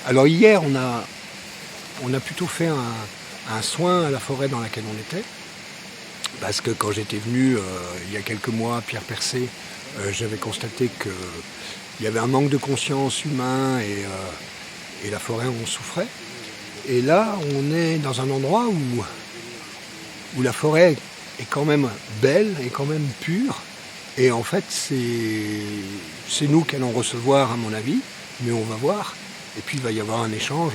Alors hier, on a plutôt fait un soin à la forêt dans laquelle on était. Parce que quand j'étais venu il y a quelques mois, pierre percée, j'avais constaté qu'il y avait un manque de conscience humain et la forêt en souffrait. Et là, on est dans un endroit où la forêt est quand même belle, est quand même pure. Et en fait, c'est nous qui allons recevoir, à mon avis, mais on va voir. Et puis il va y avoir un échange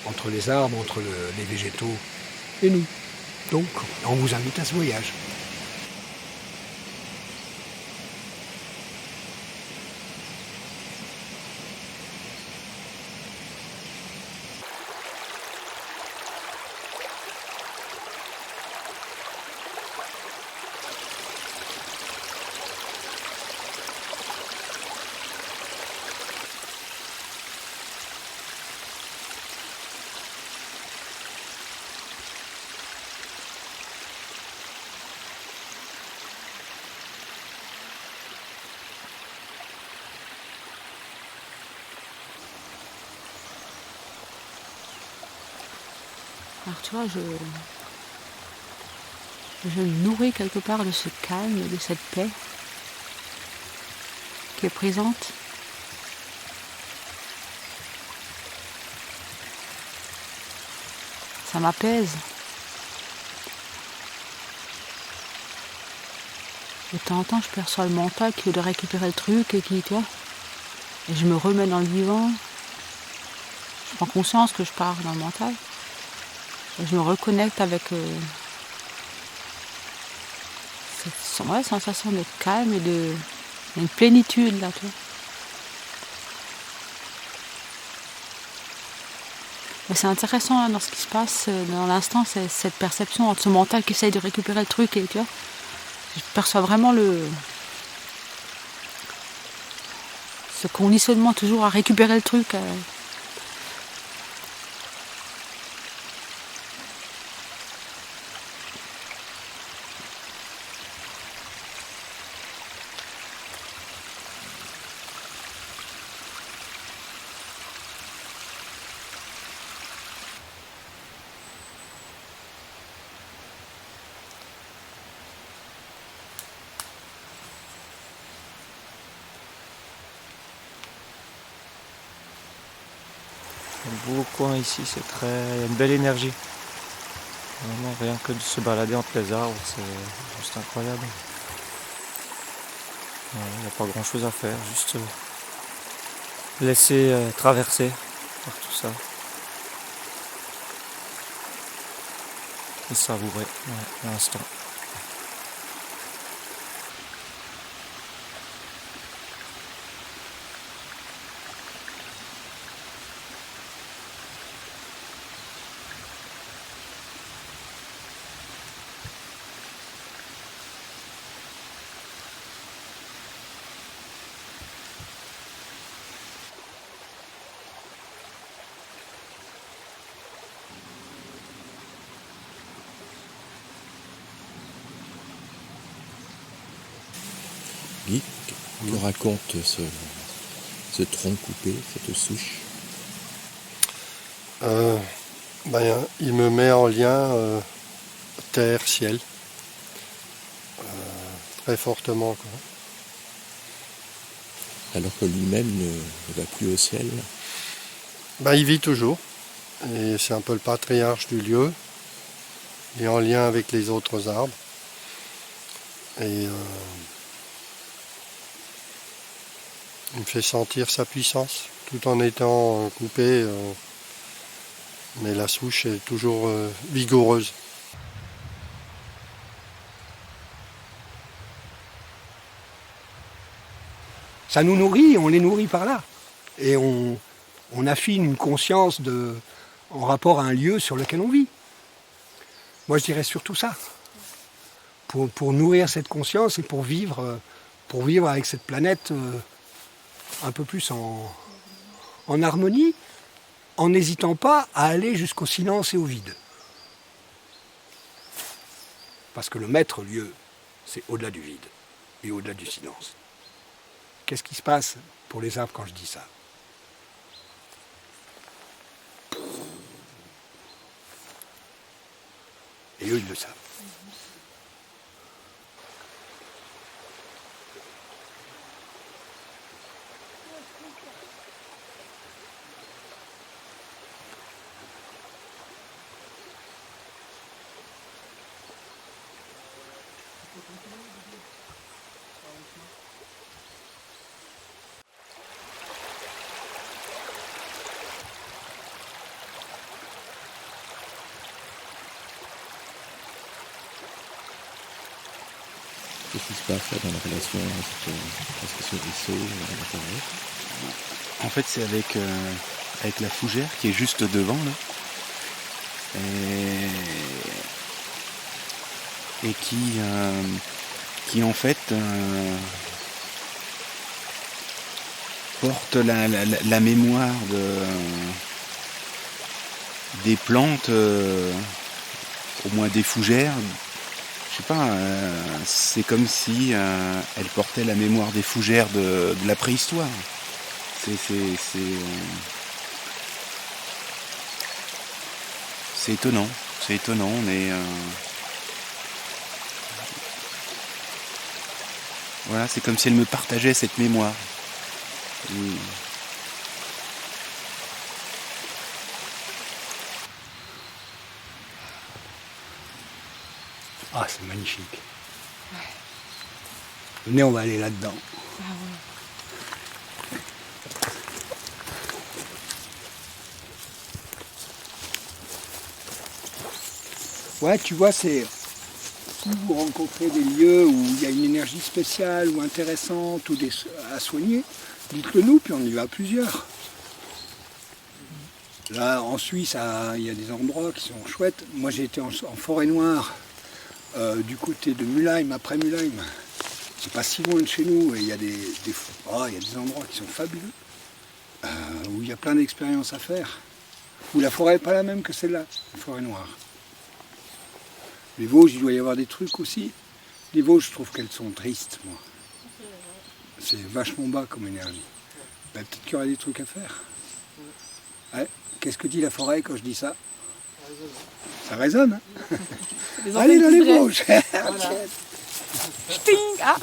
entre les arbres, entre les végétaux et nous. Donc, on vous invite à ce voyage. Alors tu vois, je me nourris quelque part de ce calme, de cette paix qui est présente. Ça m'apaise. De temps en temps, je perçois le mental qui veut de récupérer le truc et qui, toi, et je me remets dans le vivant. Je prends conscience que je pars dans le mental. Et je me reconnecte avec cette sensation de calme et d'une plénitude là, tu vois. Mais c'est intéressant hein, dans ce qui se passe dans l'instant, c'est cette perception entre ce mental qui essaye de récupérer le truc et tu vois. Je perçois vraiment ce conditionnement toujours à récupérer le truc. Un beau coin ici, il y a une belle énergie. Vraiment, rien que de se balader entre les arbres, c'est juste incroyable. Il n'y a pas grand chose à faire, juste laisser traverser par tout ça. Et savourer l'instant. Guy, que raconte ce tronc coupé, cette souche? Il me met en lien terre-ciel, très fortement, quoi. Alors que lui-même ne va plus au ciel. Il vit toujours, et c'est un peu le patriarche du lieu. Il est en lien avec les autres arbres. Et il me fait sentir sa puissance, tout en étant coupé. Mais la souche est toujours vigoureuse. Ça nous nourrit, on les nourrit par là. Et on affine une conscience en rapport à un lieu sur lequel on vit. Moi, je dirais surtout ça. Pour nourrir cette conscience et pour vivre avec cette planète un peu plus en harmonie, en n'hésitant pas à aller jusqu'au silence et au vide. Parce que le maître lieu, c'est au-delà du vide et au-delà du silence. Qu'est-ce qui se passe pour les arbres quand je dis ça? Et eux, ils le savent. Qu'est-ce qui se passe là, dans la relation avec ce ruisseau, la forêt? En fait, c'est avec la fougère qui est juste devant là. Et qui en fait porte la mémoire des plantes, au moins des fougères. Je sais pas, c'est comme si elle portait la mémoire des fougères de la préhistoire. C'est étonnant, mais voilà, c'est comme si elle me partageait cette mémoire. Ah, c'est magnifique. Venez, on va aller là-dedans. Ouais, tu vois, c'est... Si vous rencontrez des lieux où il y a une énergie spéciale ou intéressante ou à soigner, dites-le nous, puis on y va à plusieurs. Là, en Suisse, il y a des endroits qui sont chouettes. Moi, j'ai été en forêt noire, du côté de Mülheim, après Mülheim. C'est pas si loin de chez nous, et il y a des endroits qui sont fabuleux, où il y a plein d'expériences à faire. Où la forêt n'est pas la même que celle-là, la forêt noire. Les Vosges, il doit y avoir des trucs aussi. Les Vosges, je trouve qu'elles sont tristes, moi. C'est vachement bas comme énergie. Ben, peut-être qu'il y aura des trucs à faire. Ouais. Qu'est-ce que dit la forêt quand je dis ça? Ça résonne, hein. Allez dans les Vosges. Sting, ah.